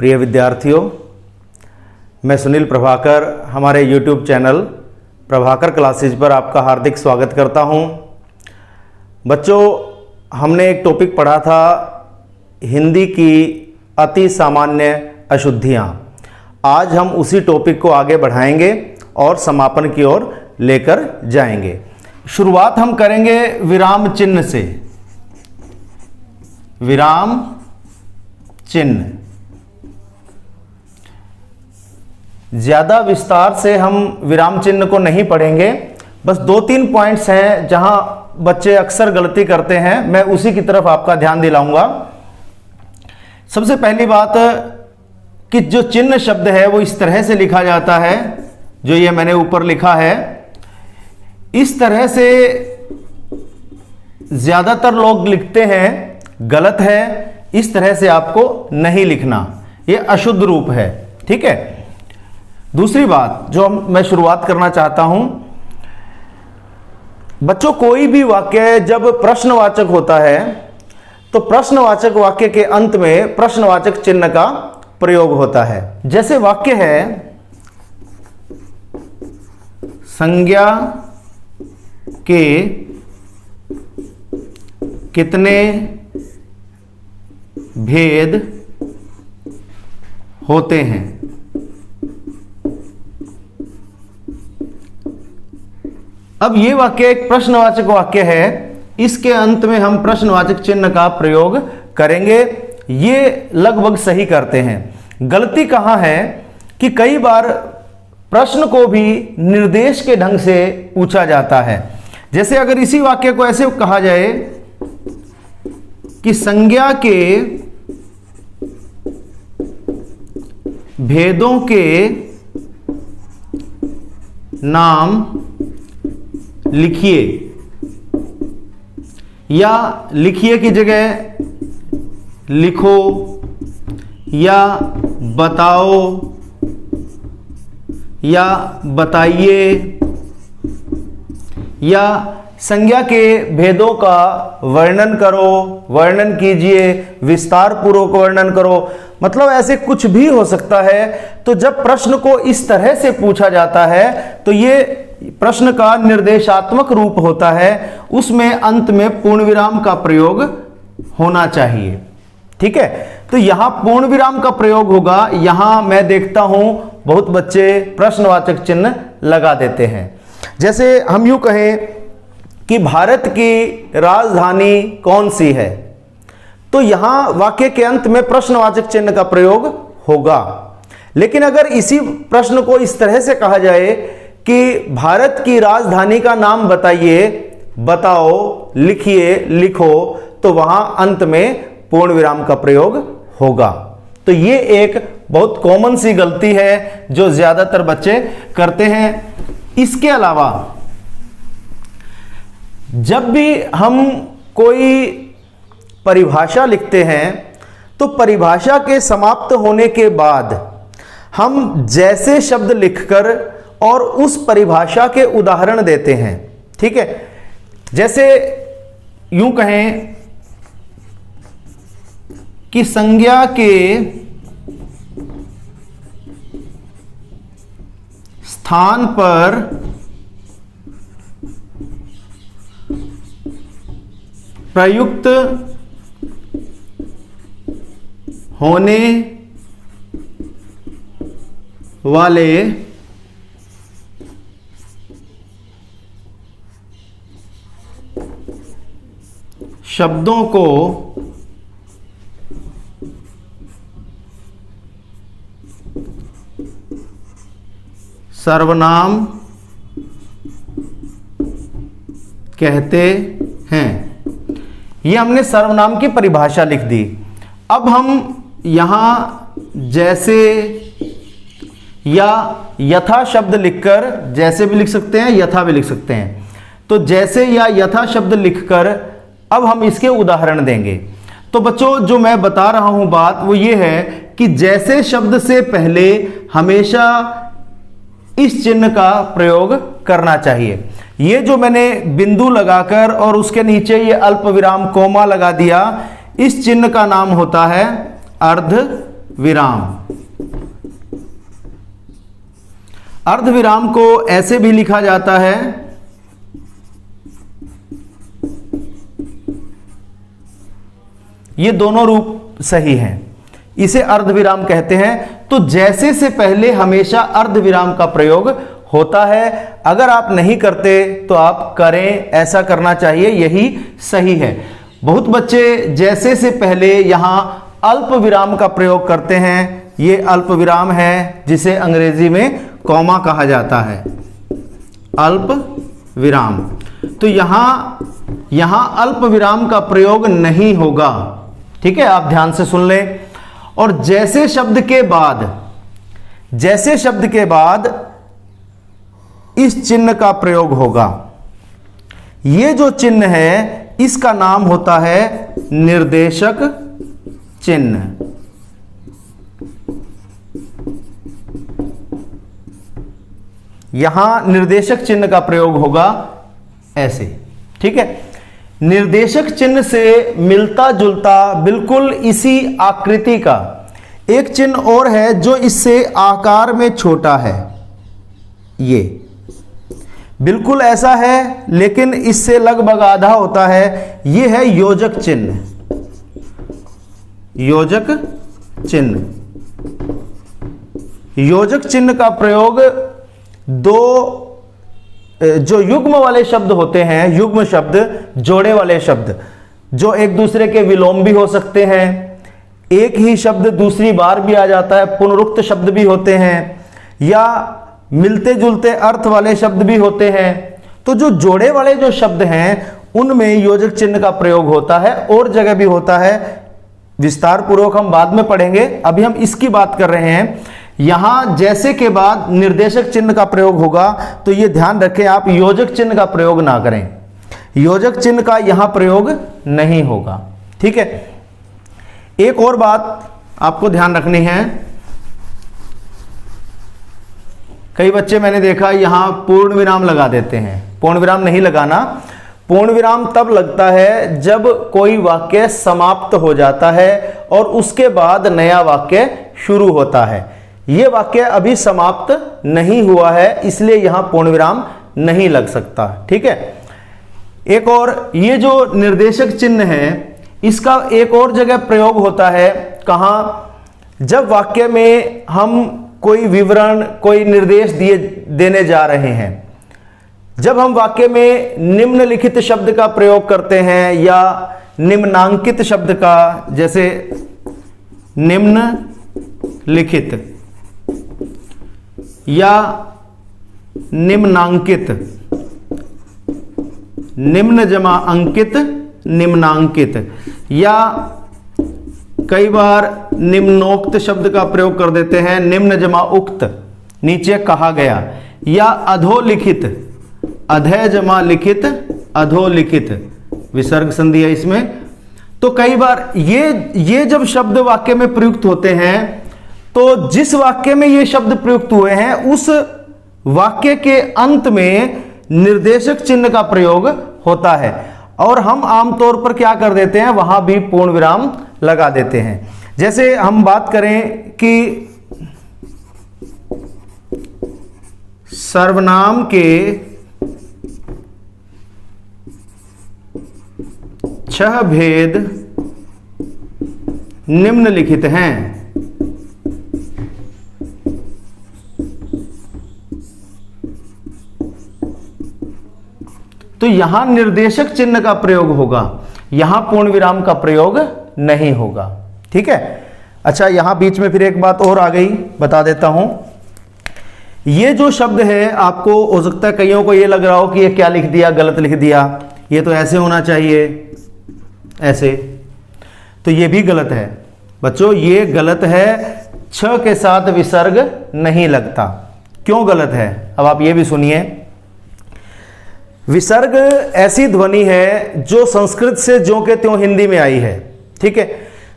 प्रिय विद्यार्थियों, मैं सुनील प्रभाकर हमारे YouTube चैनल प्रभाकर क्लासेज पर आपका हार्दिक स्वागत करता हूं। बच्चों, हमने एक टॉपिक पढ़ा था हिंदी की अति सामान्य अशुद्धियां। आज हम उसी टॉपिक को आगे बढ़ाएंगे और समापन की ओर लेकर जाएंगे। शुरुआत हम करेंगे विराम चिन्ह से। विराम चिन्ह ज़्यादा विस्तार से हम विराम चिन्ह को नहीं पढ़ेंगे, बस 2-3 पॉइंट्स हैं जहां बच्चे अक्सर गलती करते हैं, मैं उसी की तरफ आपका ध्यान दिलाऊंगा। सबसे पहली बात कि जो चिन्ह शब्द है वो इस तरह से लिखा जाता है, जो ये मैंने ऊपर लिखा है, इस तरह से ज़्यादातर लोग लिखते हैं, गलत है। इस तरह से आपको नहीं लिखना, ये अशुद्ध रूप है, ठीक है। दूसरी बात जो मैं शुरुआत करना चाहता हूं, बच्चों, कोई भी वाक्य जब प्रश्नवाचक होता है तो प्रश्नवाचक वाक्य के अंत में प्रश्नवाचक चिन्ह का प्रयोग होता है। जैसे वाक्य है, संज्ञा के कितने भेद होते हैं। अब ये वाक्य एक प्रश्नवाचक वाक्य है, इसके अंत में हम प्रश्नवाचक चिन्ह का प्रयोग करेंगे। ये लगभग सही करते हैं। गलती कहां है कि कई बार प्रश्न को भी निर्देश के ढंग से पूछा जाता है। जैसे अगर इसी वाक्य को ऐसे कहा जाए कि संज्ञा के भेदों के नाम लिखिए, या लिखिए की जगह लिखो, या बताओ, या बताइए, या संज्ञा के भेदों का वर्णन करो, वर्णन कीजिए, विस्तार पूर्वक वर्णन करो, मतलब ऐसे कुछ भी हो सकता है। तो जब प्रश्न को इस तरह से पूछा जाता है तो ये प्रश्न का निर्देशात्मक रूप होता है, उसमें अंत में पूर्ण विराम का प्रयोग होना चाहिए, ठीक है। तो यहां पूर्ण विराम का प्रयोग होगा। यहां मैं देखता हूं बहुत बच्चे प्रश्नवाचक चिन्ह लगा देते हैं। जैसे हम यूं कहें कि भारत की राजधानी कौन सी है, तो यहां वाक्य के अंत में प्रश्नवाचक चिन्ह का प्रयोग होगा। लेकिन अगर इसी प्रश्न को इस तरह से कहा जाए कि भारत की राजधानी का नाम बताइए, बताओ, लिखिए, लिखो, तो वहां अंत में पूर्ण विराम का प्रयोग होगा। तो ये एक बहुत कॉमन सी गलती है जो ज्यादातर बच्चे करते हैं। इसके अलावा जब भी हम कोई परिभाषा लिखते हैं तो परिभाषा के समाप्त होने के बाद हम जैसे शब्द लिखकर और उस परिभाषा के उदाहरण देते हैं, ठीक है। जैसे यूं कहें कि संज्ञा के स्थान पर प्रयुक्त होने वाले शब्दों को सर्वनाम कहते हैं। ये हमने सर्वनाम की परिभाषा लिख दी। अब हम यहां जैसे या यथा शब्द लिखकर, जैसे भी लिख सकते हैं, यथा भी लिख सकते हैं, तो जैसे या यथा शब्द लिखकर अब हम इसके उदाहरण देंगे। तो बच्चों, जो मैं बता रहा हूं बात वो ये है कि जैसे शब्द से पहले हमेशा इस चिन्ह का प्रयोग करना चाहिए। ये जो मैंने बिंदु लगाकर और उसके नीचे ये अल्प विराम कोमा लगा दिया, इस चिन्ह का नाम होता है अर्ध विराम। अर्धविराम को ऐसे भी लिखा जाता है, ये दोनों रूप सही हैं, इसे अर्धविराम कहते हैं। तो जैसे से पहले हमेशा अर्धविराम का प्रयोग होता है। अगर आप नहीं करते तो आप करें, ऐसा करना चाहिए, यही सही है। बहुत बच्चे जैसे से पहले यहां अल्प विराम का प्रयोग करते हैं। ये अल्प विराम है जिसे अंग्रेजी में कॉमा कहा जाता है, अल्प विराम। तो यहां अल्प विराम का प्रयोग नहीं होगा, ठीक है, आप ध्यान से सुन लें। और जैसे शब्द के बाद इस चिन्ह का प्रयोग होगा। ये जो चिन्ह है इसका नाम होता है निर्देशक चिन्ह। यहां निर्देशक चिन्ह का प्रयोग होगा ऐसे, ठीक है। निर्देशक चिन्ह से मिलता जुलता बिल्कुल इसी आकृति का एक चिन्ह और है जो इससे आकार में छोटा है। ये बिल्कुल ऐसा है लेकिन इससे लगभग आधा होता है। ये है योजक चिन्ह। योजक चिन्ह, योजक चिन्ह का प्रयोग दो जो युग्म वाले शब्द होते हैं, युग्म शब्द, जोड़े वाले शब्द जो एक दूसरे के विलोम भी हो सकते हैं, एक ही शब्द दूसरी बार भी आ जाता है, पुनरुक्त शब्द भी होते हैं, या मिलते जुलते अर्थ वाले शब्द भी होते हैं। तो जो जोड़े वाले जो शब्द हैं उनमें योजक चिन्ह का प्रयोग होता है, और जगह भी होता है। विस्तार पूर्वक हम बाद में पढ़ेंगे, अभी हम इसकी बात कर रहे हैं। यहां जैसे के बाद निर्देशक चिन्ह का प्रयोग होगा, तो यह ध्यान रखें आप योजक चिन्ह का प्रयोग ना करें। योजक चिन्ह का यहां प्रयोग नहीं होगा, ठीक है। एक और बात आपको ध्यान रखनी है, कई बच्चे मैंने देखा यहां पूर्ण विराम लगा देते हैं। पूर्ण विराम नहीं लगाना। पूर्ण विराम तब लगता है जब कोई वाक्य समाप्त हो जाता है और उसके बाद नया वाक्य शुरू होता है। यह वाक्य अभी समाप्त नहीं हुआ है, इसलिए यहां पूर्ण विराम नहीं लग सकता, ठीक है। एक और, ये जो निर्देशक चिन्ह है इसका एक और जगह प्रयोग होता है। कहां? जब वाक्य में हम कोई विवरण, कोई निर्देश देने जा रहे हैं। जब हम वाक्य में निम्नलिखित शब्द का प्रयोग करते हैं या निम्नांकित शब्द का, जैसे निम्नलिखित या निम्नांकित, निम्न जमा अंकित, निम्नांकित, या कई बार निम्नोक्त शब्द का प्रयोग कर देते हैं, निम्न जमा उक्त, नीचे कहा गया, या अधोलिखित, अधय जमा लिखित, अधोलिखित, विसर्ग संधि है इसमें। तो कई बार ये जब शब्द वाक्य में प्रयुक्त होते हैं, तो जिस वाक्य में ये शब्द प्रयुक्त हुए हैं उस वाक्य के अंत में निर्देशक चिन्ह का प्रयोग होता है, और हम आमतौर पर क्या कर देते हैं, वहां भी पूर्ण विराम लगा देते हैं। जैसे हम बात करें कि सर्वनाम के 6 भेद निम्नलिखित हैं। तो यहां निर्देशक चिन्ह का प्रयोग होगा, यहां पूर्ण विराम का प्रयोग नहीं होगा, ठीक है। अच्छा, यहां बीच में फिर एक बात और आ गई, बता देता हूं। ये जो शब्द है, आपको हो सकता है कईयों को ये लग रहा हो कि ये क्या लिख दिया, गलत लिख दिया, ये तो ऐसे होना चाहिए, ऐसे, तो ये भी गलत है बच्चों, ये गलत है। छ के साथ विसर्ग नहीं लगता। क्यों गलत है, अब आप ये भी सुनिए। विसर्ग ऐसी ध्वनि है जो संस्कृत से ज्यों के त्यों हिंदी में आई है, ठीक है।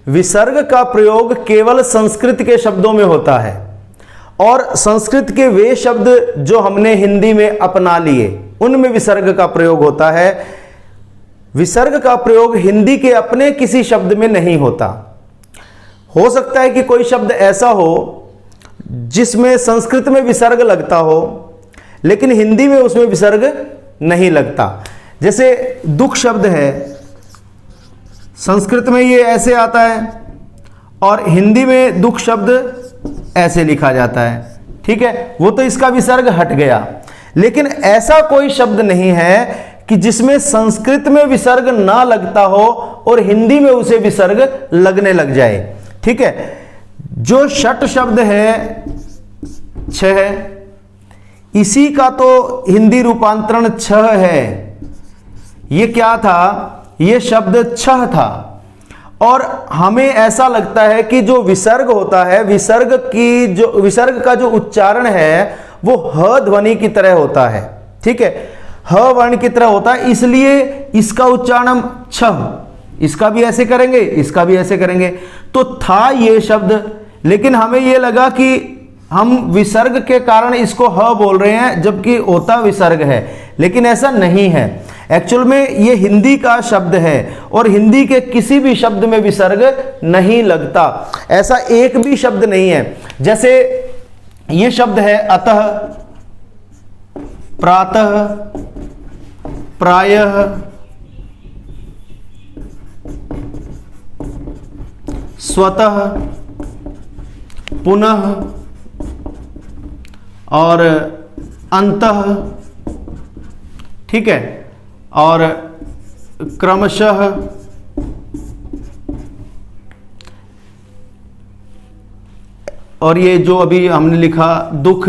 विसर्ग का प्रयोग केवल संस्कृत के शब्दों में होता है, और संस्कृत के वे शब्द जो हमने हिंदी में अपना लिए उनमें विसर्ग का प्रयोग होता है। विसर्ग का प्रयोग हिंदी के अपने किसी शब्द में नहीं होता। हो सकता है कि कोई शब्द ऐसा हो जिसमें संस्कृत में विसर्ग लगता हो लेकिन हिंदी में उसमें विसर्ग नहीं लगता। जैसे दुख शब्द है, संस्कृत में ये ऐसे आता है और हिंदी में दुख शब्द ऐसे लिखा जाता है, ठीक है, वो तो इसका विसर्ग हट गया। लेकिन ऐसा कोई शब्द नहीं है कि जिसमें संस्कृत में विसर्ग ना लगता हो और हिंदी में उसे विसर्ग लगने लग जाए, ठीक है। जो षट शब्द है 6, इसी का तो हिंदी रूपांतरण छह है। ये क्या था? ये शब्द छह था और हमें ऐसा लगता है कि जो विसर्ग होता है, विसर्ग का जो उच्चारण है वो ह ध्वनि की तरह होता है, ठीक है, ह वर्ण की तरह होता है, इसलिए इसका उच्चारण हम छह, इसका भी ऐसे करेंगे, इसका भी ऐसे करेंगे। तो था ये शब्द, लेकिन हमें ये लगा कि हम विसर्ग के कारण इसको ह बोल रहे हैं जबकि होता विसर्ग है, लेकिन ऐसा नहीं है। एक्चुअल में ये हिंदी का शब्द है और हिंदी के किसी भी शब्द में विसर्ग नहीं लगता, ऐसा एक भी शब्द नहीं है। जैसे ये शब्द है अतः, प्रातः, प्रायः, स्वतः, पुनः और अंतः, ठीक है, और क्रमशः, और ये जो अभी हमने लिखा दुख।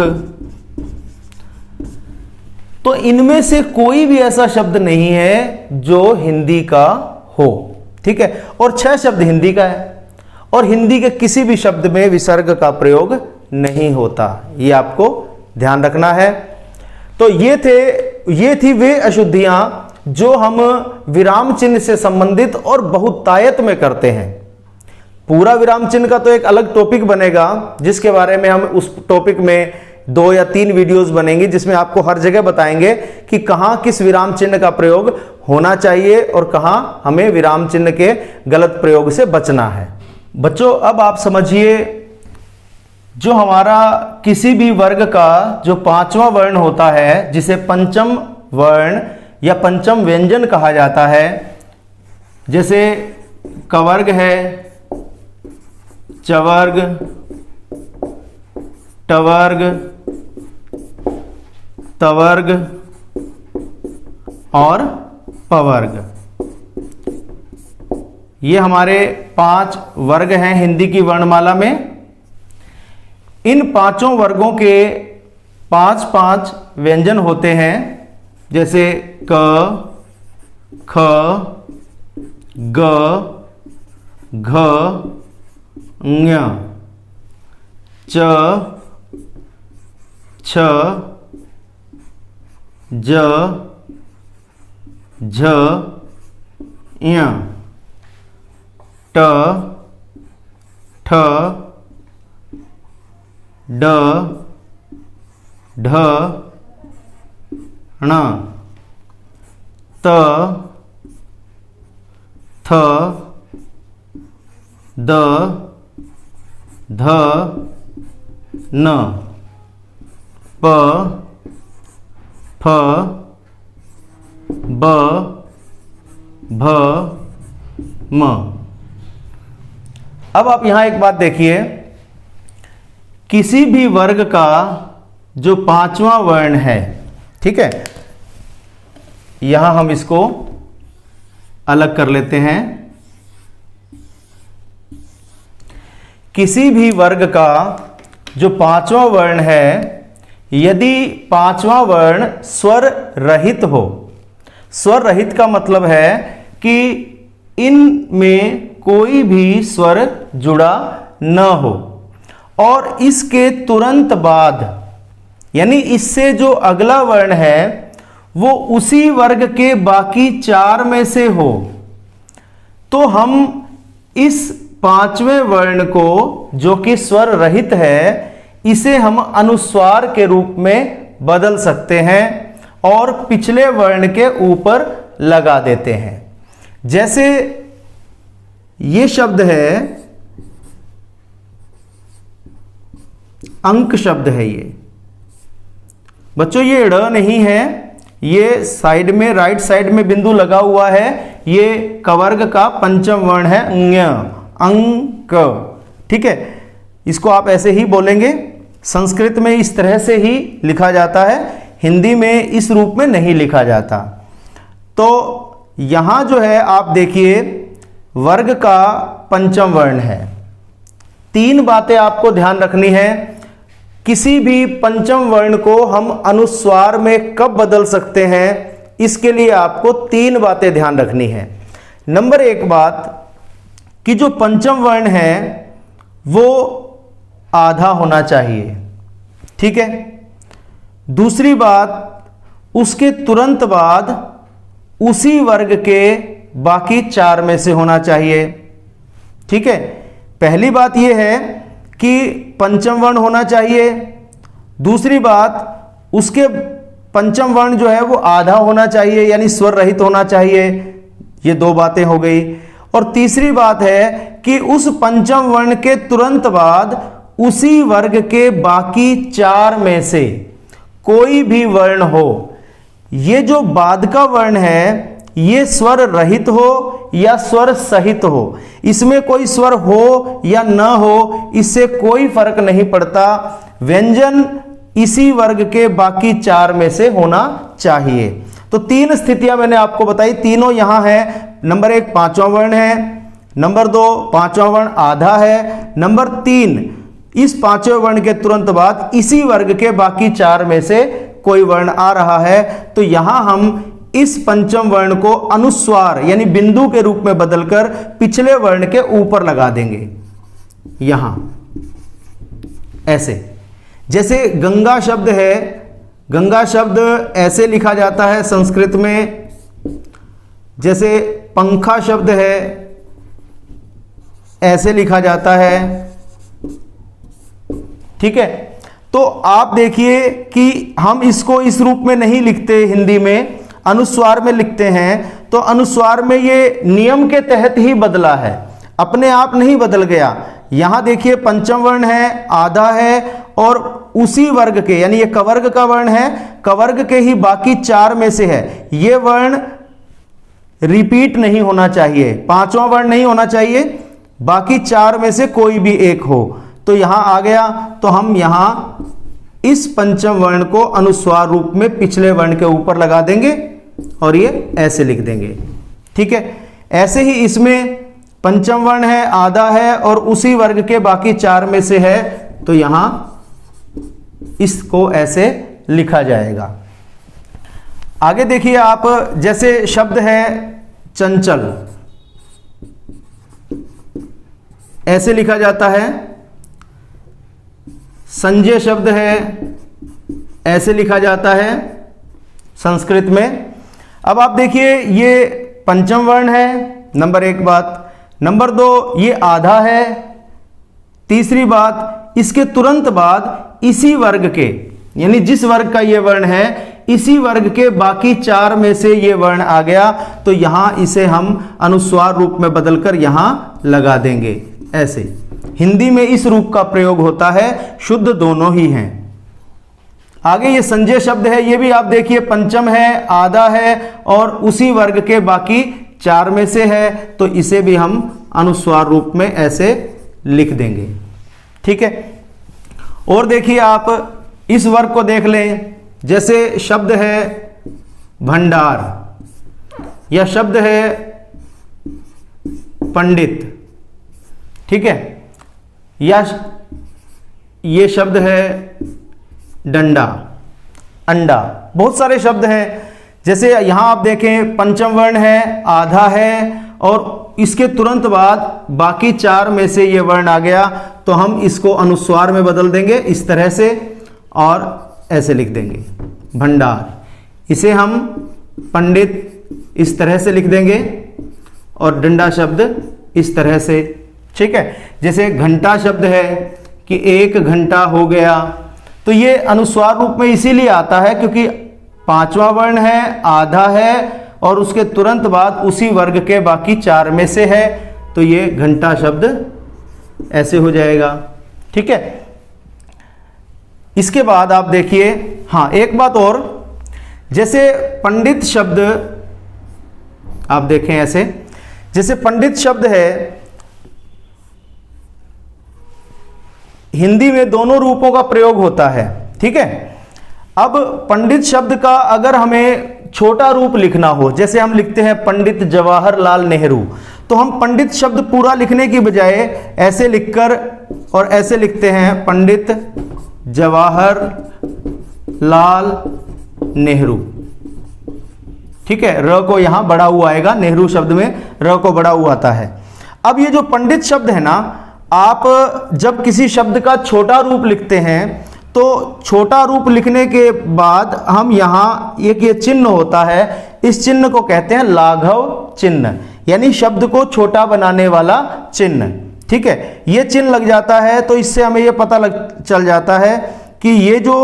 तो इनमें से कोई भी ऐसा शब्द नहीं है जो हिंदी का हो, ठीक है, और 6 शब्द हिंदी का है और हिंदी के किसी भी शब्द में विसर्ग का प्रयोग नहीं होता, ये आपको ध्यान रखना है। तो ये थी वे अशुद्धियां जो हम विराम चिन्ह से संबंधित और बहुतायत में करते हैं। पूरा विराम चिन्ह का तो एक अलग टॉपिक बनेगा जिसके बारे में हम उस टॉपिक में 2 या 3 वीडियोस बनेंगी जिसमें आपको हर जगह बताएंगे कि कहां किस विराम चिन्ह का प्रयोग होना चाहिए और कहां हमें विराम चिन्ह के गलत प्रयोग से बचना है। बच्चों, अब आप समझिए, जो हमारा किसी भी वर्ग का जो 5वां वर्ण होता है जिसे पंचम वर्ण या पंचम व्यंजन कहा जाता है, जैसे कवर्ग है, चवर्ग, टवर्ग, तवर्ग और पवर्ग, ये हमारे 5 वर्ग हैं हिंदी की वर्णमाला में। इन 5 वर्गों के 5 व्यंजन होते हैं, जैसे क, ख, ग, घ, ङ, च, छ, ज, झ, ञ, ट, ठ, ड, ढ, ण, त, थ, द, ध, न, प, फ, ब, भ, म। अब आप यहां एक बात देखिए, किसी भी वर्ग का जो 5वां वर्ण है, ठीक है, यहां हम इसको अलग कर लेते हैं। किसी भी वर्ग का जो 5वां वर्ण है, यदि 5वां वर्ण स्वर रहित हो, स्वर रहित का मतलब है कि इनमें कोई भी स्वर जुड़ा न हो और इसके तुरंत बाद, यानी इससे जो अगला वर्ण है वो उसी वर्ग के बाकी 4 में से हो, तो हम इस 5वें वर्ण को जो कि स्वर रहित है, इसे हम अनुस्वार के रूप में बदल सकते हैं और पिछले वर्ण के ऊपर लगा देते हैं। जैसे ये शब्द है अंक शब्द है ये बच्चों, ये ड़ नहीं है, ये साइड में राइट साइड में बिंदु लगा हुआ है, ये कवर्ग का पंचम वर्ण है ङ, अंक। ठीक है, इसको आप ऐसे ही बोलेंगे। संस्कृत में इस तरह से ही लिखा जाता है, हिंदी में इस रूप में नहीं लिखा जाता। तो यहां जो है आप देखिए वर्ग का पंचम वर्ण है। तीन बातें आपको ध्यान रखनी है। किसी भी पंचम वर्ण को हम अनुस्वार में कब बदल सकते हैं, इसके लिए आपको तीन बातें ध्यान रखनी है। नंबर एक बात कि जो पंचम वर्ण है वो आधा होना चाहिए। ठीक है। दूसरी बात, उसके तुरंत बाद उसी वर्ग के बाकी चार में से होना चाहिए। ठीक है, पहली बात यह है कि पंचम वर्ण होना चाहिए। दूसरी बात, उसके पंचम वर्ण जो है वो आधा होना चाहिए, यानी स्वर रहित होना चाहिए। ये दो बातें हो गई। और तीसरी बात है कि उस पंचम वर्ण के तुरंत बाद उसी वर्ग के बाकी चार में से कोई भी वर्ण हो। ये जो बाद का वर्ण है ये स्वर रहित हो या स्वर सहित हो, इसमें कोई स्वर हो या न हो, इससे कोई फर्क नहीं पड़ता। व्यंजन इसी वर्ग के बाकी चार में से होना चाहिए। तो तीन स्थितियां मैंने आपको बताई, तीनों यहां है। नंबर एक पांचवां वर्ण है, नंबर दो पांचवां वर्ण आधा है, नंबर तीन इस पांचवें वर्ण के तुरंत बाद इसी वर्ग के बाकी चार में से कोई वर्ण आ रहा है। तो यहां हम इस पंचम वर्ण को अनुस्वार यानी बिंदु के रूप में बदलकर पिछले वर्ण के ऊपर लगा देंगे। यहां ऐसे, जैसे गंगा शब्द है, गंगा शब्द ऐसे लिखा जाता है संस्कृत में। जैसे पंखा शब्द है ऐसे लिखा जाता है। ठीक है, तो आप देखिए कि हम इसको इस रूप में नहीं लिखते, हिंदी में अनुस्वार में लिखते हैं। तो अनुस्वार में ये नियम के तहत ही बदला है, अपने आप नहीं बदल गया। यहां देखिए पंचम वर्ण है, आधा है, और उसी वर्ग के यानी ये कवर्ग का वर्ण है, कवर्ग के ही बाकी चार में से है। ये वर्ण रिपीट नहीं होना चाहिए, पांचवा वर्ण नहीं होना चाहिए, बाकी चार में से कोई भी एक हो। तो यहां आ गया, तो हम यहां इस पंचम वर्ण को अनुस्वार रूप में पिछले वर्ण के ऊपर लगा देंगे और ये ऐसे लिख देंगे। ठीक है, ऐसे ही इसमें पंचम वर्ण है, आधा है, और उसी वर्ग के बाकी चार में से है। तो यहां इसको ऐसे लिखा जाएगा। आगे देखिए आप, जैसे शब्द है चंचल, ऐसे लिखा जाता है। संजय शब्द है ऐसे लिखा जाता है संस्कृत में। अब आप देखिए ये पंचम वर्ण है, नंबर एक बात। नंबर दो, ये आधा है। तीसरी बात, इसके तुरंत बाद इसी वर्ग के यानी जिस वर्ग का ये वर्ण है, इसी वर्ग के बाकी चार में से ये वर्ण आ गया। तो यहां इसे हम अनुस्वार रूप में बदलकर यहां लगा देंगे ऐसे। हिंदी में इस रूप का प्रयोग होता है, शुद्ध दोनों ही हैं। आगे ये संजय शब्द है, ये भी आप देखिए पंचम है, आधा है, और उसी वर्ग के बाकी चार में से है। तो इसे भी हम अनुस्वार रूप में ऐसे लिख देंगे। ठीक है, और देखिए आप इस वर्ग को देख लें। जैसे शब्द है भंडार, या शब्द है पंडित। ठीक है, या ये शब्द है डंडा, अंडा। बहुत सारे शब्द हैं। जैसे यहां आप देखें पंचम वर्ण है, आधा है, और इसके तुरंत बाद बाकी चार में से ये वर्ण आ गया। तो हम इसको अनुस्वार में बदल देंगे इस तरह से, और ऐसे लिख देंगे भंडार। इसे हम पंडित इस तरह से लिख देंगे, और डंडा शब्द इस तरह से। ठीक है, जैसे घंटा शब्द है कि एक घंटा हो गया। तो ये अनुस्वार रूप में इसीलिए आता है क्योंकि पांचवा वर्ण है, आधा है, और उसके तुरंत बाद उसी वर्ग के बाकी चार में से है। तो ये घंटा शब्द ऐसे हो जाएगा। ठीक है, इसके बाद आप देखिए, हाँ एक बात और, जैसे पंडित शब्द आप देखें ऐसे, जैसे पंडित शब्द है, हिंदी में दोनों रूपों का प्रयोग होता है, ठीक है। अब पंडित शब्द का अगर हमें छोटा रूप लिखना हो, जैसे हम लिखते हैं पंडित जवाहरलाल नेहरू, तो हम पंडित शब्द पूरा लिखने की बजाय ऐसे लिखकर और ऐसे लिखते हैं पंडित जवाहरलाल नेहरू, ठीक है। र को यहां बढ़ा हुआ आएगा, नेहरू शब्द में र को बढ़ा हुआ आता है। अब ये जो पंडित शब्द है ना, आप जब किसी शब्द का छोटा रूप लिखते हैं तो छोटा रूप लिखने के बाद हम यहां एक ये चिन्ह होता है, इस चिन्ह को कहते हैं लाघव चिन्ह, यानी शब्द को छोटा बनाने वाला चिन्ह, ठीक है। ये चिन्ह लग जाता है तो इससे हमें ये पता चल जाता है कि ये जो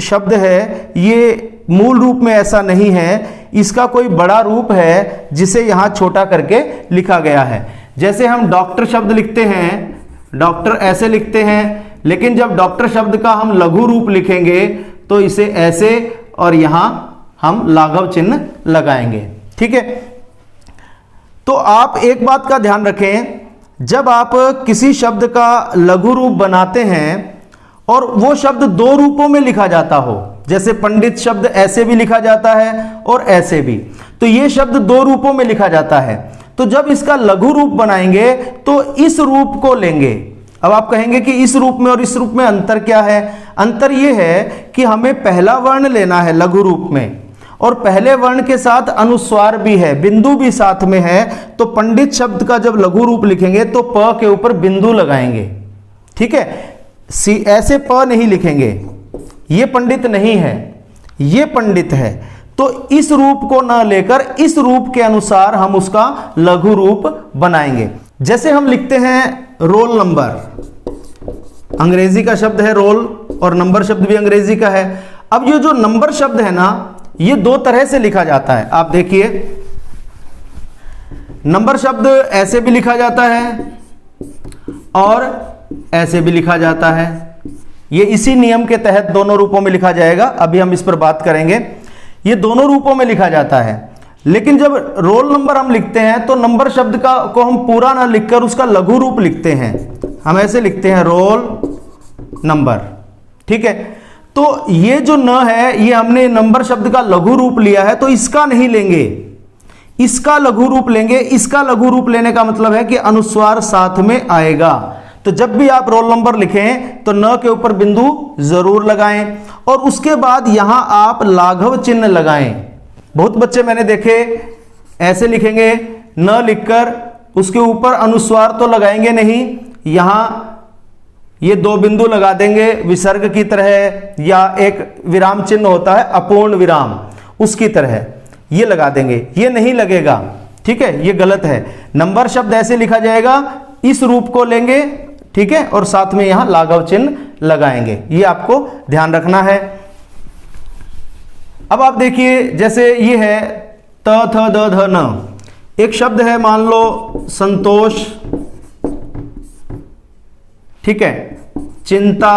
शब्द है ये मूल रूप में ऐसा नहीं है, इसका कोई बड़ा रूप है जिसे यहाँ छोटा करके लिखा गया है। जैसे हम डॉक्टर शब्द लिखते हैं, डॉक्टर ऐसे लिखते हैं, लेकिन जब डॉक्टर शब्द का हम लघु रूप लिखेंगे तो इसे ऐसे और यहाँ हम लाघव चिन्ह लगाएंगे, ठीक है। तो आप एक बात का ध्यान रखें, जब आप किसी शब्द का लघु रूप बनाते हैं और वो शब्द दो रूपों में लिखा जाता हो, जैसे पंडित शब्द ऐसे भी लिखा जाता है और ऐसे भी, तो ये शब्द दो रूपों में लिखा जाता है, तो जब इसका लघु रूप बनाएंगे तो इस रूप को लेंगे। अब आप कहेंगे कि इस रूप में और इस रूप में अंतर क्या है? अंतर ये है कि हमें पहला वर्ण लेना है लघु रूप में, और पहले वर्ण के साथ अनुस्वार भी है, बिंदु भी साथ में है, तो पंडित शब्द का जब लघु रूप लिखेंगे तो प के ऊपर बिंदु लगाएंगे, ठीक है। ऐसे प नहीं लिखेंगे, ये पंडित नहीं है, ये पंडित है, तो इस रूप को न लेकर इस रूप के अनुसार हम उसका लघु रूप बनाएंगे। जैसे हम लिखते हैं रोल नंबर, अंग्रेजी का शब्द है रोल और नंबर शब्द भी अंग्रेजी का है। अब ये जो नंबर शब्द है ना, ये दो तरह से लिखा जाता है। आप देखिए, नंबर शब्द ऐसे भी लिखा जाता है और ऐसे भी लिखा जाता है। ये इसी नियम के तहत दोनों रूपों में लिखा जाएगा, अभी हम इस पर बात करेंगे। ये दोनों रूपों में लिखा जाता है, लेकिन जब रोल नंबर हम लिखते हैं तो नंबर शब्द को हम पूरा ना लिखकर उसका लघु रूप लिखते हैं। हम ऐसे लिखते हैं रोल नंबर, ठीक है। तो ये जो न है, ये हमने नंबर शब्द का लघु रूप लिया है, तो इसका नहीं लेंगे, इसका लघु रूप लेंगे। इसका लघु रूप लेने का मतलब है कि अनुस्वार साथ में आएगा। तो जब भी आप रोल नंबर लिखें तो न के ऊपर बिंदु जरूर लगाएं और उसके बाद यहां आप लाघव चिन्ह लगाएं। बहुत बच्चे मैंने देखे ऐसे लिखेंगे, न लिखकर उसके ऊपर अनुस्वार तो लगाएंगे नहीं, यहां ये दो बिंदु लगा देंगे विसर्ग की तरह, या एक विराम चिन्ह होता है अपूर्ण विराम, उसकी तरह ये लगा देंगे। ये नहीं लगेगा, ठीक है, ये गलत है। नंबर शब्द ऐसे लिखा जाएगा, इस रूप को लेंगे, ठीक है, और साथ में यहां लाघव चिन्ह लगाएंगे। ये आपको ध्यान रखना है। अब आप देखिए, जैसे ये है त थ द ध न, एक शब्द है मान लो संतोष, ठीक है, चिंता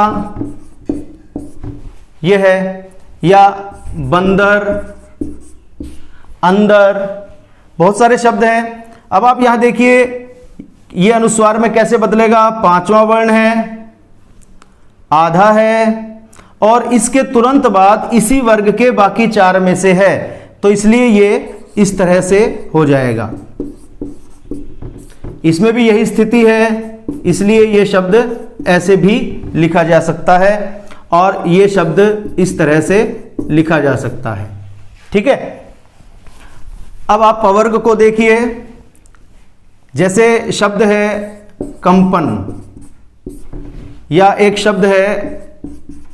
ये है, या बंदर, अंदर, बहुत सारे शब्द हैं। अब आप यहां देखिए, ये अनुस्वार में कैसे बदलेगा? पांचवा वर्ण है, आधा है, और इसके तुरंत बाद इसी वर्ग के बाकी चार में से है, तो इसलिए ये इस तरह से हो जाएगा। इसमें भी यही स्थिति है, इसलिए ये शब्द ऐसे भी लिखा जा सकता है और ये शब्द इस तरह से लिखा जा सकता है, ठीक है। अब आप पवर्ग को देखिए, जैसे शब्द है कंपन, या एक शब्द है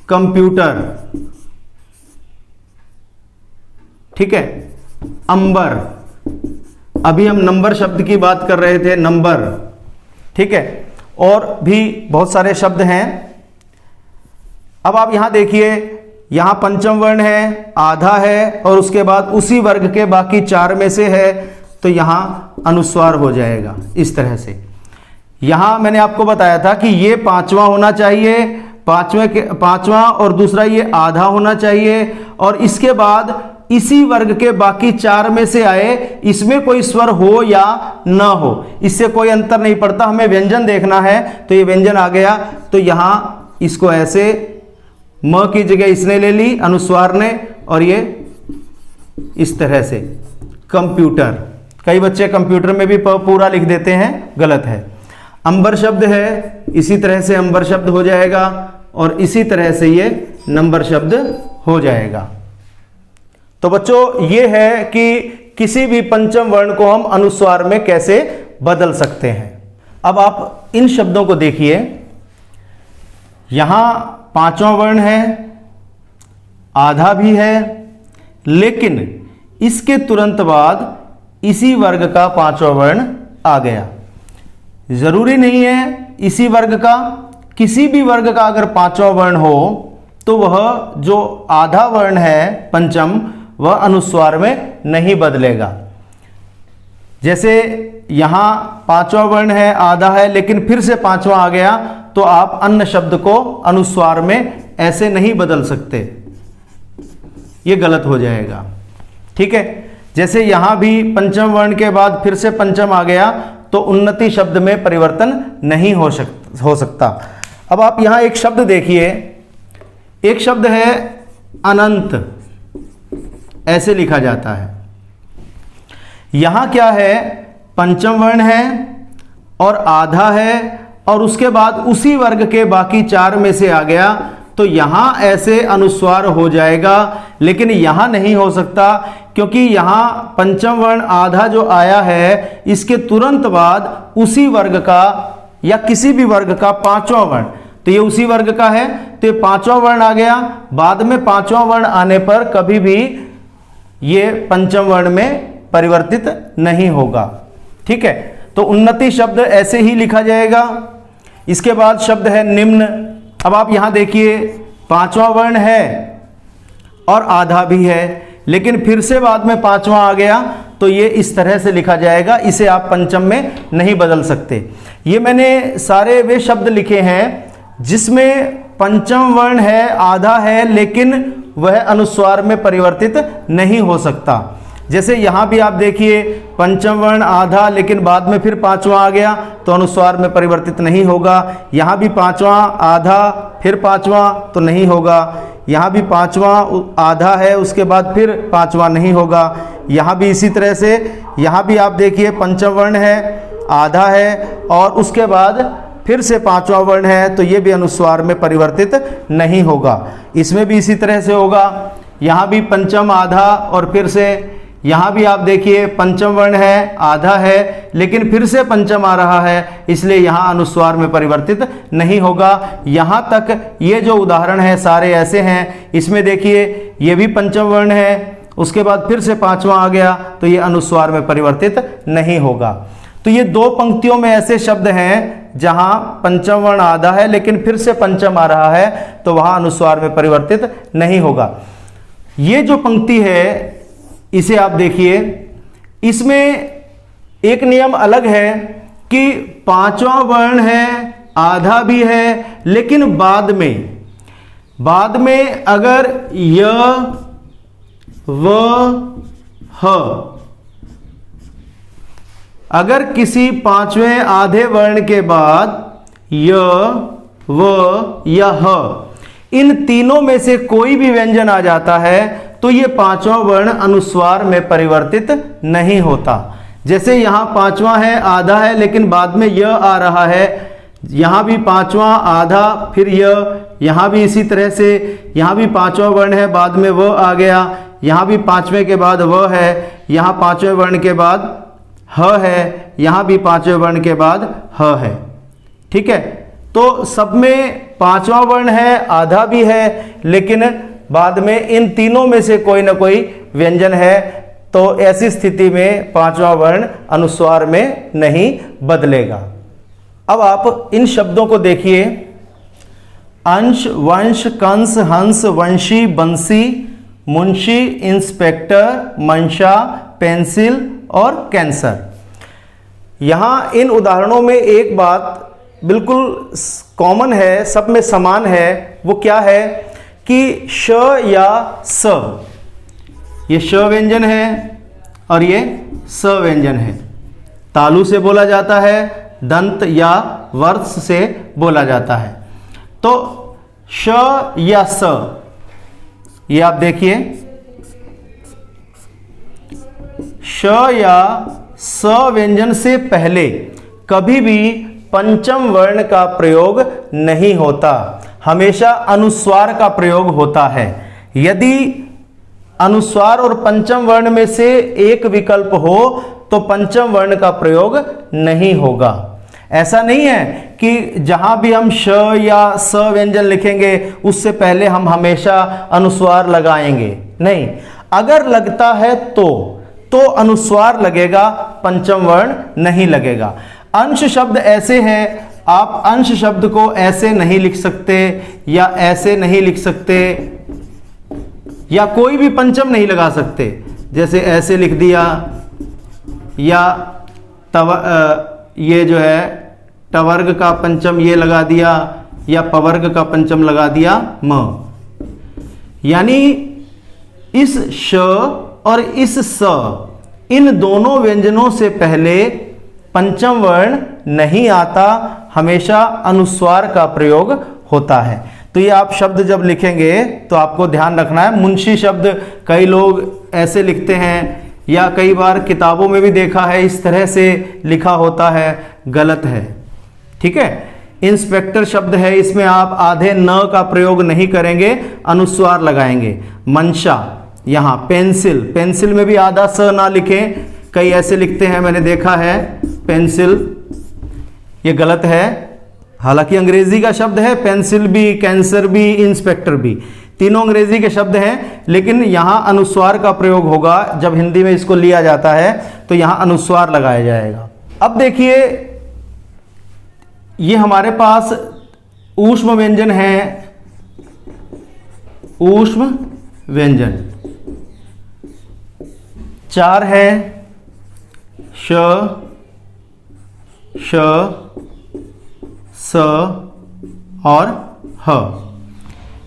कंप्यूटर, ठीक है, अंबर, अभी हम नंबर शब्द की बात कर रहे थे, नंबर, ठीक है, और भी बहुत सारे शब्द हैं। अब आप यहां देखिए, यहां पंचम वर्ण है, आधा है, और उसके बाद उसी वर्ग के बाकी चार में से है, तो यहां अनुस्वार हो जाएगा इस तरह से। यहां मैंने आपको बताया था कि ये पांचवा होना चाहिए, पांचवा और दूसरा ये आधा होना चाहिए, और इसके बाद इसी वर्ग के बाकी 4 में से आए, इसमें कोई स्वर हो या ना हो, इससे कोई अंतर नहीं पड़ता, हमें व्यंजन देखना है। तो ये व्यंजन आ गया, तो यहां इसको ऐसे म की जगह इसने ले ली अनुस्वार ने, और ये इस तरह से कंप्यूटर। कई बच्चे कंप्यूटर में भी पूरा लिख देते हैं, गलत है। अंबर शब्द है, इसी तरह से अंबर शब्द हो जाएगा, और इसी तरह से ये नंबर शब्द हो जाएगा। तो बच्चों ये है कि किसी भी पंचम वर्ण को हम अनुस्वार में कैसे बदल सकते हैं। अब आप इन शब्दों को देखिए, यहां 5वां वर्ण है, आधा भी है, लेकिन इसके तुरंत बाद इसी वर्ग का 5वां वर्ण आ गया। जरूरी नहीं है इसी वर्ग का, किसी भी वर्ग का अगर 5वां वर्ण हो तो वह जो आधा वर्ण है पंचम, वह अनुस्वार में नहीं बदलेगा। जैसे यहां 5वां वर्ण है, आधा है, लेकिन फिर से 5वां आ गया, तो आप अन्न शब्द को अनुस्वार में ऐसे नहीं बदल सकते, ये गलत हो जाएगा। ठीक है, जैसे यहां भी पंचम वर्ण के बाद फिर से पंचम आ गया, तो उन्नति शब्द में परिवर्तन नहीं हो सकता। अब आप यहां एक शब्द देखिए, एक शब्द है अनंत, ऐसे लिखा जाता है। यहां क्या है, पंचम वर्ण है और आधा है, और उसके बाद उसी वर्ग के बाकी 4 में से आ गया, तो यहां ऐसे अनुस्वार हो जाएगा, लेकिन यहां नहीं हो सकता, क्योंकि यहां पंचम वर्ण आधा जो आया है, इसके तुरंत बाद उसी वर्ग का या किसी भी वर्ग का 5वां वर्ण, तो ये उसी वर्ग का है, तो ये 5वां वर्ण आ गया। बाद में 5वां वर्ण आने पर कभी भी ये पंचम वर्ण में परिवर्तित नहीं होगा। ठीक है, तो उन्नति शब्द ऐसे ही लिखा जाएगा। इसके बाद शब्द है निम्न। अब आप यहां देखिए, 5वां वर्ण है और आधा भी है, लेकिन फिर से बाद में 5वां आ गया, तो ये इस तरह से लिखा जाएगा, इसे आप पंचम में नहीं बदल सकते। ये मैंने सारे वे शब्द लिखे हैं जिसमें पंचम वर्ण है, आधा है, लेकिन वह अनुस्वार में परिवर्तित नहीं हो सकता। जैसे यहां भी आप देखिए, पंचम वर्ण आधा, लेकिन बाद में फिर 5वां आ गया, तो अनुस्वार में परिवर्तित नहीं होगा। यहां भी 5वां आधा, फिर 5वां, तो नहीं होगा। यहां भी 5वां आधा है, उसके बाद फिर 5वां नहीं होगा। यहां भी इसी तरह से, यहां भी आप देखिए पंचम वर्ण है, आधा है, और उसके बाद फिर से 5वां वर्ण है, तो ये भी अनुस्वार में परिवर्तित नहीं होगा। इसमें भी इसी तरह से होगा, यहां भी पंचम आधा, और फिर से यहां भी आप देखिए पंचम वर्ण है, आधा है, लेकिन फिर से पंचम आ रहा है, इसलिए यहां अनुस्वार में परिवर्तित नहीं होगा। यहां तक ये जो उदाहरण है सारे ऐसे हैं। इसमें देखिए ये भी पंचम वर्ण है, उसके बाद फिर से 5वां आ गया, तो ये अनुस्वार में परिवर्तित नहीं होगा। तो ये 2 पंक्तियों में ऐसे शब्द हैं जहां पंचम वर्ण आधा है, लेकिन फिर से पंचम आ रहा है, तो वहां अनुस्वार में परिवर्तित नहीं होगा। ये जो पंक्ति है, इसे आप देखिए, इसमें एक नियम अलग है कि 5वां वर्ण है, आधा भी है, लेकिन बाद में अगर य व ह, अगर किसी 5वें आधे वर्ण के बाद य व या ह, इन तीनों में से कोई भी व्यंजन आ जाता है, तो ये 5वां वर्ण अनुस्वार में परिवर्तित नहीं होता। जैसे यहां 5वां है, आधा है, लेकिन बाद में य आ रहा है, यहां भी 5वां आधा, फिर य, यहां भी इसी तरह से, यहां भी 5वां वर्ण है, बाद में व आ गया, यहां भी 5वें के बाद व है, यहां 5वें वर्ण के बाद ह है, यहां भी 5वें वर्ण के बाद ह है। ठीक है, तो सब में 5वां वर्ण है, आधा भी है, लेकिन बाद में इन तीनों में से कोई ना कोई व्यंजन है, तो ऐसी स्थिति में 5वां वर्ण अनुस्वार में नहीं बदलेगा। अब आप इन शब्दों को देखिए, अंश, वंश, कंस, हंस, वंशी, बंसी, मुंशी, इंस्पेक्टर, मंशा, पेंसिल और कैंसर। यहां इन उदाहरणों में एक बात बिल्कुल कॉमन है, सब में समान है, वो क्या है कि श या स, ये श व्यंजन है और ये स व्यंजन है। तालु से बोला जाता है, दंत या वर्ष से बोला जाता है। तो श या स, ये आप देखिए, श या स व्यंजन से पहले कभी भी पंचम वर्ण का प्रयोग नहीं होता, हमेशा अनुस्वार का प्रयोग होता है। यदि अनुस्वार और पंचम वर्ण में से एक विकल्प हो तो पंचम वर्ण का प्रयोग नहीं होगा। ऐसा नहीं है कि जहां भी हम श या स व्यंजन लिखेंगे उससे पहले हम हमेशा अनुस्वार लगाएंगे, नहीं। अगर लगता है तो अनुस्वार लगेगा, पंचम वर्ण नहीं लगेगा। अंश शब्द ऐसे हैं, आप अंश शब्द को ऐसे नहीं लिख सकते या ऐसे नहीं लिख सकते या कोई भी पंचम नहीं लगा सकते, जैसे ऐसे लिख दिया या ये जो है टवर्ग का पंचम ये लगा दिया या पवर्ग का पंचम लगा दिया म। यानी इस श और इस स, इन दोनों व्यंजनों से पहले पंचम वर्ण नहीं आता, हमेशा अनुस्वार का प्रयोग होता है। तो ये आप शब्द जब लिखेंगे तो आपको ध्यान रखना है। मुंशी शब्द कई लोग ऐसे लिखते हैं या कई बार किताबों में भी देखा है इस तरह से लिखा होता है, गलत है, ठीक है। इंस्पेक्टर शब्द है, इसमें आप आधे न का प्रयोग नहीं करेंगे, अनुस्वार लगाएंगे। मंशा, यहाँ पेंसिल, पेंसिल में भी आधा स ना लिखें, कई ऐसे लिखते हैं, मैंने देखा है पेंसिल, ये गलत है। हालांकि अंग्रेजी का शब्द है, पेंसिल भी, कैंसर भी, इंस्पेक्टर भी, तीनों अंग्रेजी के शब्द हैं, लेकिन यहाँ अनुस्वार का प्रयोग होगा। जब हिंदी में इसको लिया जाता है तो यहाँ अनुस्वार लगाया जाएगा। अब देखिए, ये हमारे पास ऊष्म व्यंजन है, ऊष्म व्यंजन 4 है, श, श, स और ह।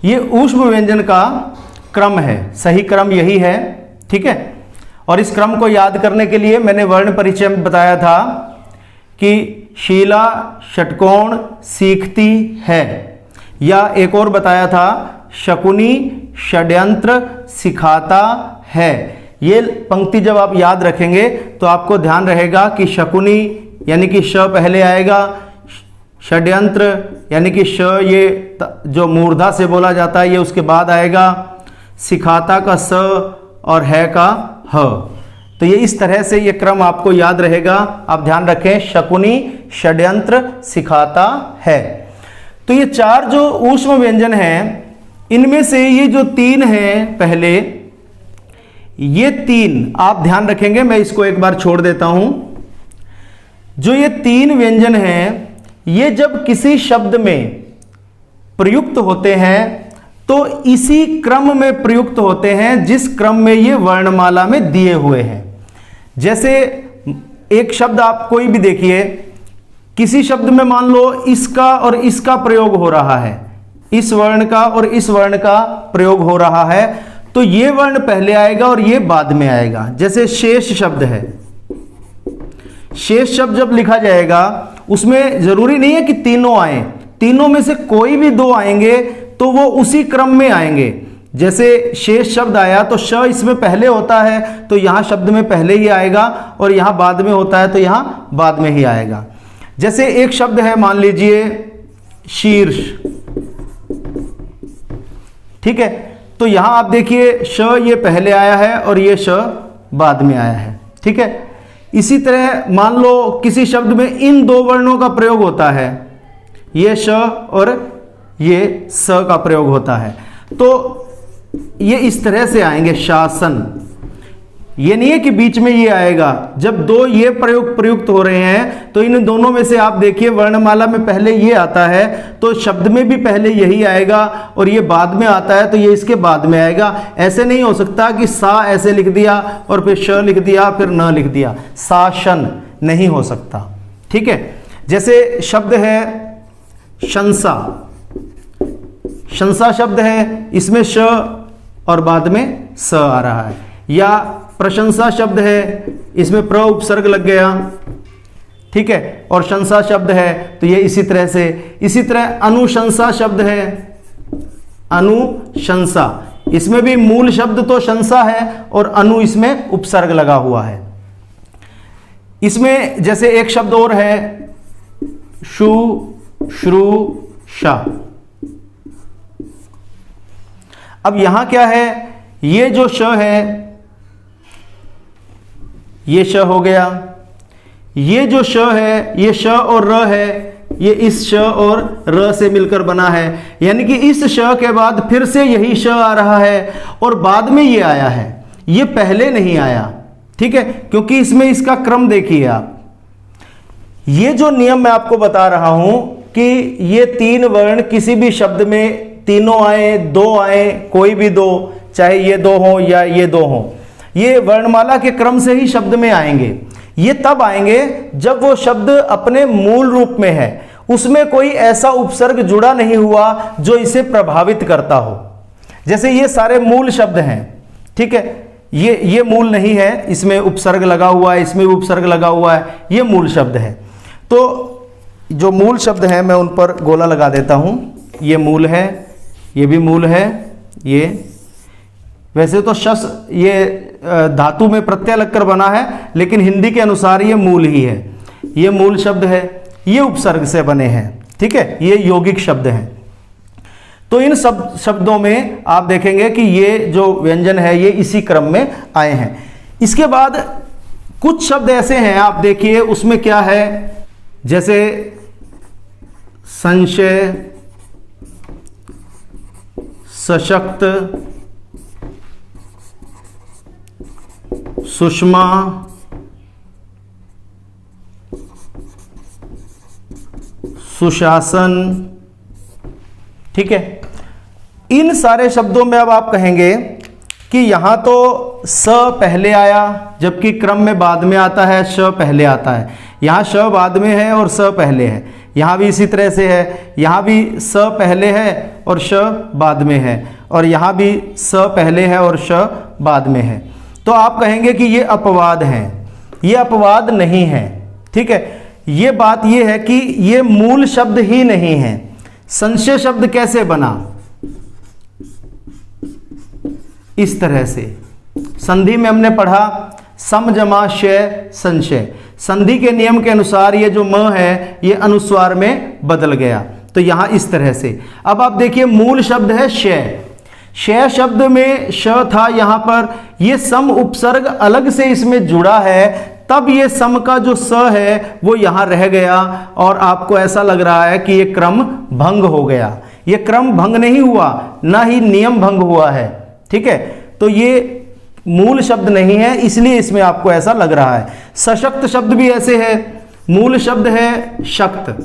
ये ऊष्म व्यंजन का क्रम है, सही क्रम यही है, ठीक है। और इस क्रम को याद करने के लिए मैंने वर्ण परिचय में बताया था कि शीला षटकोण सीखती है, या एक और बताया था शकुनी षड्यंत्र सिखाता है। ये पंक्ति जब आप याद रखेंगे तो आपको ध्यान रहेगा कि शकुनी यानी कि श पहले आएगा, षड्यंत्र यानी कि श ये जो मूर्धा से बोला जाता है ये उसके बाद आएगा, सिखाता का स और है का ह। तो ये इस तरह से ये क्रम आपको याद रहेगा, आप ध्यान रखें, शकुनी षड्यंत्र सिखाता है। तो ये 4 जो ऊष्म व्यंजन हैं, इनमें से ये जो 3 हैं पहले, ये 3 आप ध्यान रखेंगे, मैं इसको एक बार छोड़ देता हूं। जो ये 3 व्यंजन हैं, ये जब किसी शब्द में प्रयुक्त होते हैं तो इसी क्रम में प्रयुक्त होते हैं जिस क्रम में ये वर्णमाला में दिए हुए हैं। जैसे एक शब्द आप कोई भी देखिए, किसी शब्द में मान लो इसका और इसका प्रयोग हो रहा है, इस वर्ण का और इस वर्ण का प्रयोग हो रहा है, तो ये वर्ण पहले आएगा और ये बाद में आएगा। जैसे शेष शब्द है, शेष शब्द जब लिखा जाएगा उसमें जरूरी नहीं है कि तीनों आए, तीनों में से कोई भी 2 आएंगे तो वो उसी क्रम में आएंगे। जैसे शेष शब्द आया तो श इसमें पहले होता है तो यहां शब्द में पहले ही आएगा, और यहां बाद में होता है तो यहां बाद में ही आएगा। जैसे एक शब्द है, मान लीजिए शीर्ष, ठीक है, तो यहां आप देखिए श ये पहले आया है और ये श बाद में आया है, ठीक है। इसी तरह मान लो किसी शब्द में इन 2 वर्णों का प्रयोग होता है, ये श और ये स का प्रयोग होता है, तो ये इस तरह से आएंगे। शासन, ये नहीं है कि बीच में ये आएगा। जब 2 ये प्रयुक्त हो रहे हैं तो इन दोनों में से आप देखिए वर्णमाला में पहले ये आता है तो शब्द में भी पहले यही आएगा, और ये बाद में आता है तो ये इसके बाद में आएगा। ऐसे नहीं हो सकता कि सा ऐसे लिख दिया और फिर श लिख दिया फिर न लिख दिया, शासन नहीं हो सकता, ठीक है। जैसे शब्द है शंसा, शंसा शब्द है, इसमें श और बाद में स आ रहा है। या प्रशंसा शब्द है, इसमें प्र उपसर्ग लग गया, ठीक है, और शंसा शब्द है तो ये इसी तरह से। इसी तरह अनुशंसा शब्द है, अनुशंसा, इसमें भी मूल शब्द तो शंसा है और अनु इसमें उपसर्ग लगा हुआ है। इसमें जैसे एक शब्द और है शु श्रु शा। अब यहां क्या है, ये जो श है ये श हो गया, ये जो श है ये श और र है, ये इस श और र से मिलकर बना है, यानी कि इस श के बाद फिर से यही श आ रहा है और बाद में ये आया है, ये पहले नहीं आया, ठीक है, क्योंकि इसमें इसका क्रम देखिए आप। ये जो नियम मैं आपको बता रहा हूं कि ये तीन वर्ण किसी भी शब्द में तीनों आए, दो आए, कोई भी दो, चाहे ये दो हो या ये दो हो, ये वर्णमाला के क्रम से ही शब्द में आएंगे। ये तब आएंगे जब वो शब्द अपने मूल रूप में है, उसमें कोई ऐसा उपसर्ग जुड़ा नहीं हुआ जो इसे प्रभावित करता हो। जैसे ये सारे मूल शब्द हैं, ठीक है, ये मूल नहीं है, इसमें उपसर्ग लगा हुआ है, इसमें उपसर्ग लगा हुआ है, ये मूल शब्द है। तो जो मूल शब्द हैं मैं उन पर गोला लगा देता हूं। ये मूल है, ये भी मूल है, ये वैसे तो शस ये धातु में प्रत्यय लगकर बना है, लेकिन हिंदी के अनुसार ये मूल ही है। ये मूल शब्द है, ये उपसर्ग से बने हैं, ठीक है, ये यौगिक शब्द हैं। तो इन सब शब्दों में आप देखेंगे कि ये जो व्यंजन है ये इसी क्रम में आए हैं। इसके बाद कुछ शब्द ऐसे हैं, आप देखिए उसमें क्या है, जैसे संशय, सशक्त, सुषमा, सुशासन, ठीक है। इन सारे शब्दों में अब आप कहेंगे कि यहां तो स पहले आया, जबकि क्रम में बाद में आता है, श पहले आता है। यहां श बाद में है और स पहले है, यहां भी इसी तरह से है, यहां भी स पहले है और श बाद में है, और यहां भी स पहले है और श बाद में है। तो आप कहेंगे कि ये अपवाद हैं, ये अपवाद नहीं है, ठीक है। ये बात ये है कि ये मूल शब्द ही नहीं है। संशय शब्द कैसे बना, इस तरह से संधि में हमने पढ़ा सम जमा शय संशय, संधि के नियम के अनुसार ये जो म है ये अनुस्वार में बदल गया, तो यहां इस तरह से। अब आप देखिए मूल शब्द है शय, शय शब्द में श था, यहां पर ये सम उपसर्ग अलग से इसमें जुड़ा है, तब ये सम का जो स है वो यहां रह गया और आपको ऐसा लग रहा है कि ये क्रम भंग हो गया। ये क्रम भंग नहीं हुआ, ना ही नियम भंग हुआ है, ठीक है। तो ये मूल शब्द नहीं है, इसलिए इसमें आपको ऐसा लग रहा है। सशक्त शब्द भी ऐसे है, मूल शब्द है शक्त,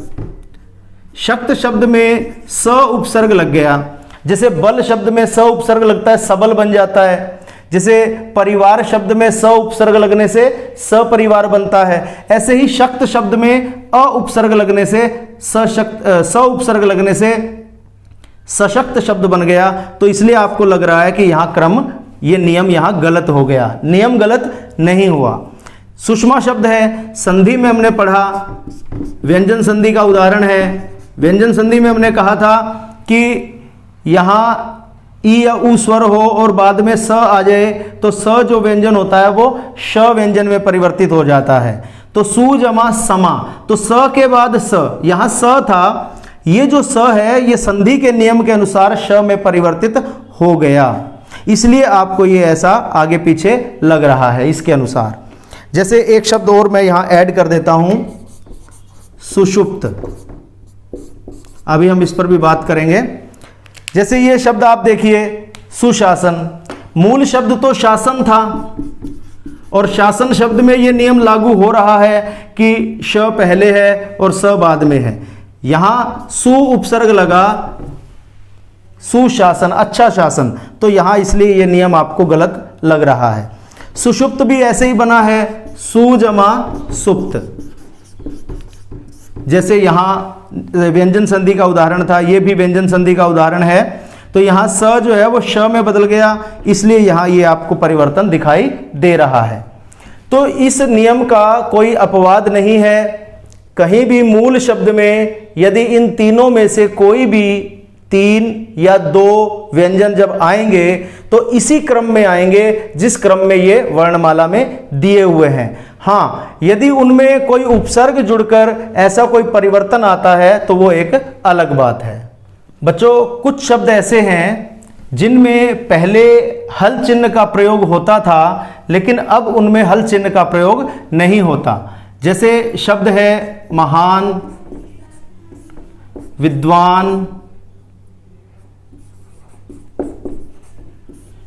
शक्त शब्द में स उपसर्ग लग गया। जैसे बल शब्द में स उपसर्ग लगता है, सबल बन जाता है। जैसे परिवार शब्द में स उपसर्ग लगने से सपरिवार बनता है, ऐसे ही शक्त शब्द में अ उपसर्ग लगने से स उपसर्ग लगने से सशक्त शब्द बन गया। तो इसलिए आपको लग रहा है कि यहां क्रम, ये नियम यहां गलत हो गया, नियम गलत नहीं हुआ। सुषमा शब्द है, संधि में हमने पढ़ा, व्यंजन संधि का उदाहरण है। व्यंजन संधि में हमने कहा था कि यहां ई या उ स्वर हो और बाद में स आ जाए तो स जो व्यंजन होता है वो श व्यंजन में परिवर्तित हो जाता है। तो सु जमा समा, तो स के बाद स, यहां स था, ये जो स है ये संधि के नियम के अनुसार श में परिवर्तित हो गया, इसलिए आपको ये ऐसा आगे पीछे लग रहा है इसके अनुसार। जैसे एक शब्द और मैं यहां ऐड कर देता हूं, सुषुप्त, अभी हम इस पर भी बात करेंगे। जैसे ये शब्द आप देखिए सुशासन, मूल शब्द तो शासन था और शासन शब्द में ये नियम लागू हो रहा है कि श पहले है और स बाद में है। यहां सु उपसर्ग लगा, सुशासन, अच्छा शासन, तो यहां इसलिए ये नियम आपको गलत लग रहा है। सुषुप्त भी ऐसे ही बना है, सु जमा सुप्त। जैसे यहां व्यंजन संधि का उदाहरण था, ये भी व्यंजन संधि का उदाहरण है। तो यहाँ स जो है वो श में बदल गया, इसलिए यहाँ ये आपको परिवर्तन दिखाई दे रहा है। तो इस नियम का कोई अपवाद नहीं है। कहीं भी मूल शब्द में यदि इन तीनों में से कोई भी 3 या 2 व्यंजन जब आएंगे तो इसी क्रम में आएंगे जिस क्रम में ये वर्णमाला में दिए हुए हैं। हाँ, यदि उनमें कोई उपसर्ग जुड़कर ऐसा कोई परिवर्तन आता है तो वो एक अलग बात है। बच्चों, कुछ शब्द ऐसे हैं जिनमें पहले हल चिन्ह का प्रयोग होता था लेकिन अब उनमें हल चिन्ह का प्रयोग नहीं होता। जैसे शब्द है महान, विद्वान,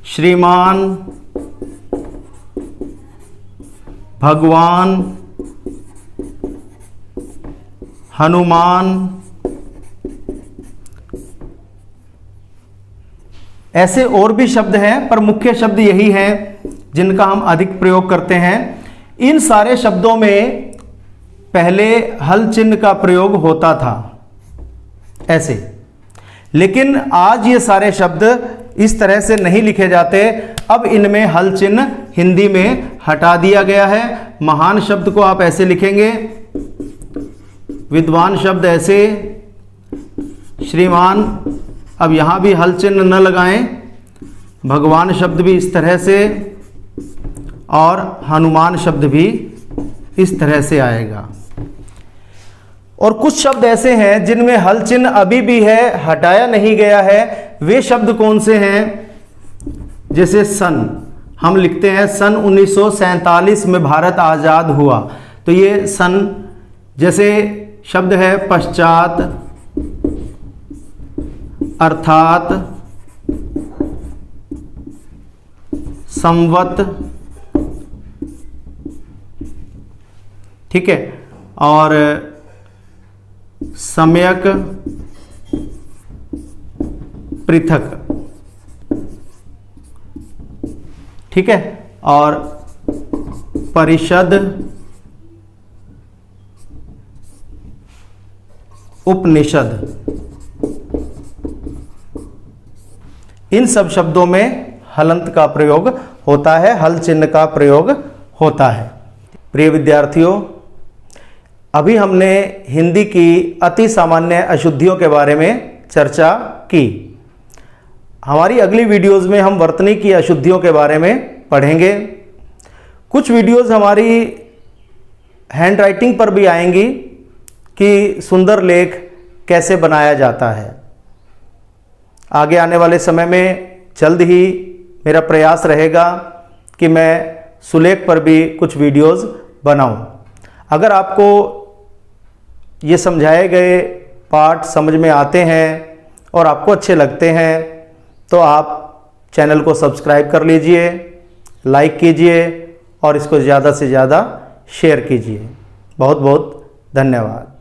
श्रीमान, भगवान, हनुमान, ऐसे और भी शब्द हैं पर मुख्य शब्द यही हैं जिनका हम अधिक प्रयोग करते हैं। इन सारे शब्दों में पहले हल चिन्ह का प्रयोग होता था ऐसे, लेकिन आज ये सारे शब्द इस तरह से नहीं लिखे जाते। अब इनमें हल चिन्ह हिंदी में हटा दिया गया है। महान शब्द को आप ऐसे लिखेंगे, विद्वान शब्द ऐसे, श्रीमान अब यहाँ भी हल चिन्ह न लगाएं, भगवान शब्द भी इस तरह से और हनुमान शब्द भी इस तरह से आएगा। और कुछ शब्द ऐसे हैं जिनमें हल चिन्ह अभी भी है, हटाया नहीं गया है। वे शब्द कौन से हैं? जैसे सन, हम लिखते हैं सन 1947 में भारत आज़ाद हुआ, तो ये सन। जैसे शब्द है पश्चात, अर्थात, संवत, ठीक है, और सम्यक, पृथक, ठीक है, और परिषद, उपनिषद। इन सब शब्दों में हलंत का प्रयोग होता है, हल चिन्ह का प्रयोग होता है। प्रिय विद्यार्थियों, अभी हमने हिंदी की अति सामान्य अशुद्धियों के बारे में चर्चा की। हमारी अगली वीडियोज़ में हम वर्तनी की अशुद्धियों के बारे में पढ़ेंगे। कुछ वीडियोज़ हमारी हैंड राइटिंग पर भी आएंगी कि सुंदर लेख कैसे बनाया जाता है। आगे आने वाले समय में जल्द ही मेरा प्रयास रहेगा कि मैं सुलेख पर भी कुछ वीडियोज़ बनाऊं। अगर आपको ये समझाए गए पाठ समझ में आते हैं और आपको अच्छे लगते हैं तो आप चैनल को सब्सक्राइब कर लीजिए, लाइक कीजिए और इसको ज़्यादा से ज़्यादा शेयर कीजिए। बहुत बहुत धन्यवाद।